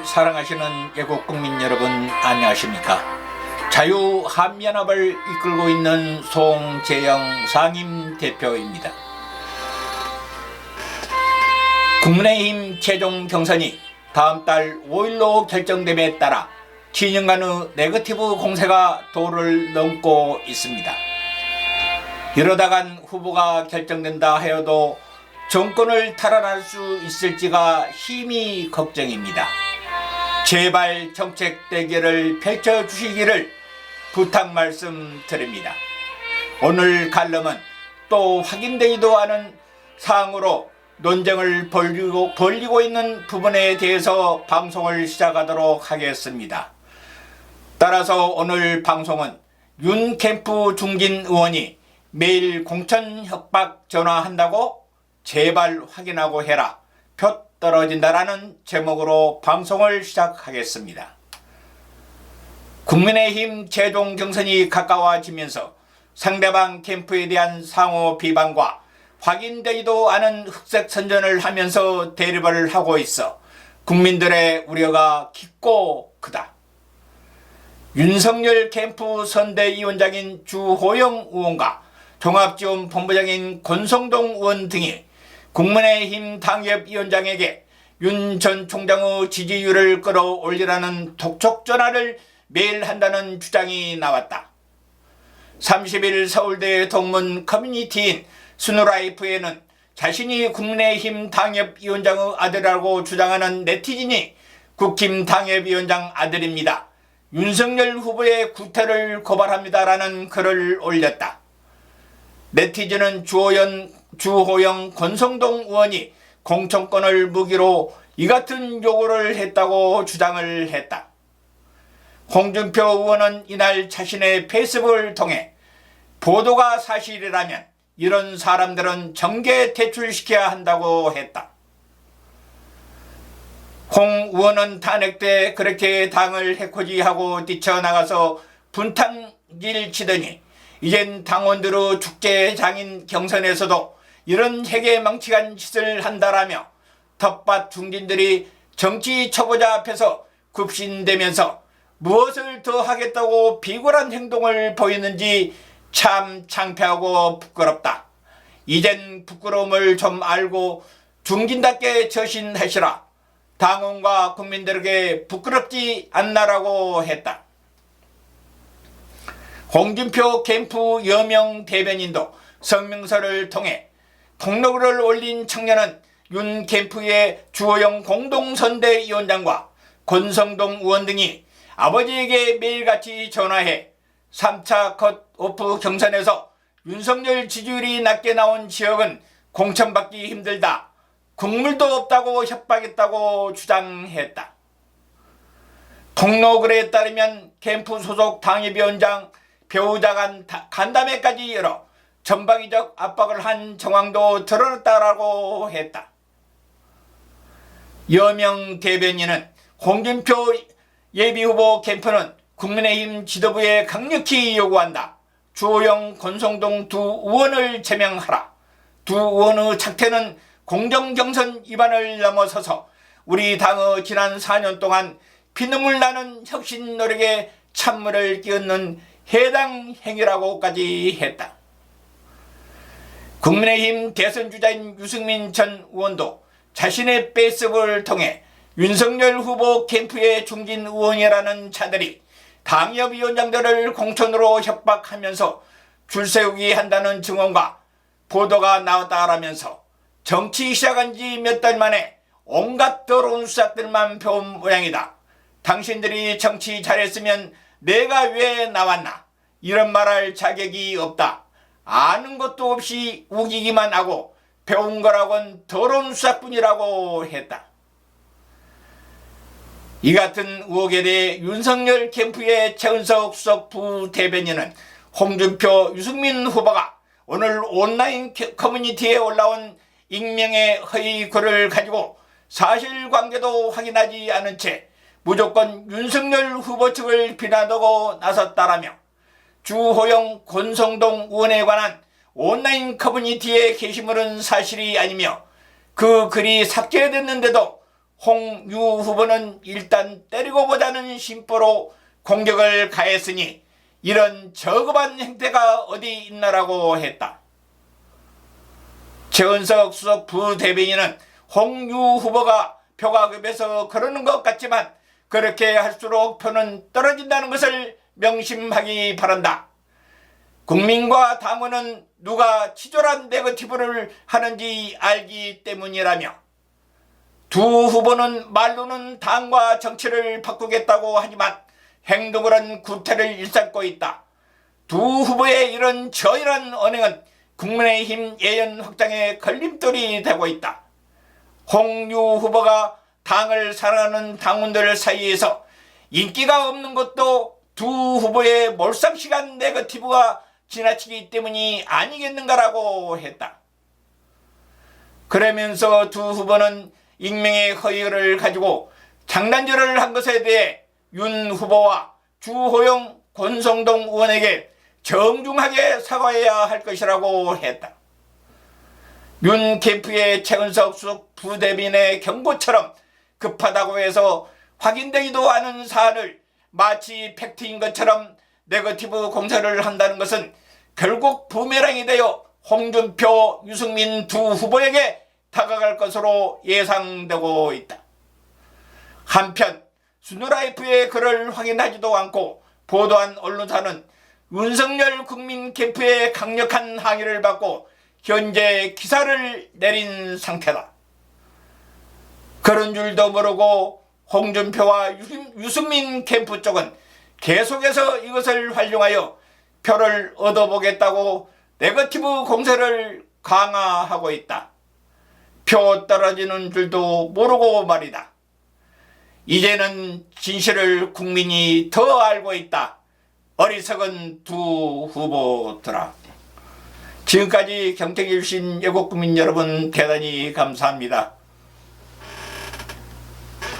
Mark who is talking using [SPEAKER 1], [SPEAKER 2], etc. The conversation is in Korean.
[SPEAKER 1] 사랑하시는 애국 국민 여러분 안녕하십니까? 자유한미연합을 이끌고 있는 송재영 상임대표입니다. 국민의힘 최종 경선이 다음 달 5일로 결정됨에 따라 진영간의 네거티브 공세가 도를 넘고 있습니다. 이러다간 후보가 결정된다 하여도 정권을 탈환할 수 있을지가 힘이 걱정입니다. 제발 정책 대결을 펼쳐주시기를 부탁 말씀드립니다. 오늘 칼럼은 또 확인되지도 않은 사항으로 논쟁을 벌이고 있는 부분에 대해서 방송을 시작하도록 하겠습니다. 따라서 오늘 방송은 윤 캠프 중진 의원이 매일 공천 협박 전화한다고 제발 확인하고 해라. 표 떨어진다라는 제목으로 방송을 시작하겠습니다. 국민의힘 최종 경선이 가까워지면서 상대방 캠프에 대한 상호 비방과 확인되지도 않은 흑색 선전을 하면서 대립을 하고 있어 국민들의 우려가 깊고 크다. 윤석열 캠프 선대위원장인 주호영 의원과 종합지원본부장인 권성동 의원 등이 국민의힘 당협위원장에게 윤 전 총장의 지지율을 끌어올리라는 독촉 전화를 매일 한다는 주장이 나왔다. 30일 서울대 동문 커뮤니티인 스누라이프에는 자신이 국민의힘 당협위원장의 아들이라고 주장하는 네티즌이 국힘 당협위원장 아들입니다. 윤석열 후보의 구태를 고발합니다라는 글을 올렸다. 네티즌은 주호영 권성동 의원이 공천권을 무기로 이 같은 요구를 했다고 주장을 했다. 홍준표 의원은 이날 자신의 페이스북을 통해 보도가 사실이라면 이런 사람들은 정계 퇴출시켜야 한다고 했다. 홍 의원은 탄핵 때 그렇게 당을 해코지하고 뛰쳐나가서 분탕질 치더니 이젠 당원들의 축제장인 경선에서도 이런 해괴망측한 짓을 한다라며 텃밭 중진들이 정치 초보자 앞에서 굽신대면서 무엇을 더 하겠다고 비굴한 행동을 보이는지 참 창피하고 부끄럽다. 이젠 부끄러움을 좀 알고 중진답게 처신하시라. 당원과 국민들에게 부끄럽지 않나라고 했다. 홍준표 캠프 여명 대변인도 성명서를 통해 폭로글을 올린 청년은 윤 캠프의 주호영 공동선대위원장과 권성동 의원 등이 아버지에게 매일같이 전화해 3차 컷오프 경선에서 윤석열 지지율이 낮게 나온 지역은 공천받기 힘들다. 국물도 없다고 협박했다고 주장했다. 폭로글에 따르면 캠프 소속 당협위원장 배우자 간 간담회까지 열어 전방위적 압박을 한 정황도 드러났다라고 했다. 여명 대변인은 홍준표 예비후보 캠프는 국민의힘 지도부에 강력히 요구한다. 주호영, 권성동 두 의원을 제명하라. 두 의원의 착태는 공정경선 위반을 넘어서서 우리 당의 지난 4년 동안 피눈물 나는 혁신 노력에 찬물을 끼얹는 해당 행위라고까지 했다. 국민의힘 대선주자인 유승민 전 의원도 자신의 페이스북을 통해 윤석열 후보 캠프의 중진 의원이라는 자들이 당협위원장들을 공천으로 협박하면서 줄세우기 한다는 증언과 보도가 나왔다라면서 정치 시작한 지 몇 달 만에 온갖 더러운 수작들만 펴온 모양이다. 당신들이 정치 잘했으면 내가 왜 나왔나? 이런 말할 자격이 없다. 아는 것도 없이 우기기만 하고 배운 거라곤 더러운 수작뿐이라고 했다. 이 같은 의혹에 대해 윤석열 캠프의 최은석 수석 부대변인은 홍준표, 유승민 후보가 오늘 온라인 커뮤니티에 올라온 익명의 허위 글을 가지고 사실관계도 확인하지 않은 채 무조건 윤석열 후보 측을 비난하고 나섰다라며 주호영, 권성동 의원에 관한 온라인 커뮤니티의 게시물은 사실이 아니며 그 글이 삭제됐는데도 홍유 후보는 일단 때리고 보자는 심보로 공격을 가했으니 이런 저급한 행태가 어디 있나라고 했다. 최은석 수석 부대변인은 홍유 후보가 표가 급해서 그러는 것 같지만 그렇게 할수록 표는 떨어진다는 것을 명심하기 바란다. 국민과 당원은 누가 치졸한 네거티브를 하는지 알기 때문이라며 두 후보는 말로는 당과 정치를 바꾸겠다고 하지만 행동으로는 구태를 일삼고 있다. 두 후보의 이런 저열한 언행은 국민의힘 예연 확장에 걸림돌이 되고 있다. 홍유 후보가 당을 사랑하는 당원들 사이에서 인기가 없는 것도 두 후보의 몰상식한 네거티브가 지나치기 때문이 아니겠는가라고 했다. 그러면서 두 후보는 익명의 허위를 가지고 장난질을 한 것에 대해 윤 후보와 주호영 권성동 의원에게 정중하게 사과해야 할 것이라고 했다. 윤 캠프의 최은석 수석 부대변인의 경고처럼 급하다고 해서 확인되지도 않은 사안을 마치 팩트인 것처럼 네거티브 공세를 한다는 것은 결국 부메랑이 되어 홍준표, 유승민 두 후보에게 다가갈 것으로 예상되고 있다. 한편 스누라이프의 글을 확인하지도 않고 보도한 언론사는 윤석열 국민 캠프의 강력한 항의를 받고 현재 기사를 내린 상태다. 그런 줄도 모르고 홍준표와 유승민 캠프 쪽은 계속해서 이것을 활용하여 표를 얻어보겠다고 네거티브 공세를 강화하고 있다. 표 떨어지는 줄도 모르고 말이다. 이제는 진실을 국민이 더 알고 있다. 어리석은 두 후보들아. 지금까지 경청해 주신 애국국민 여러분 대단히 감사합니다.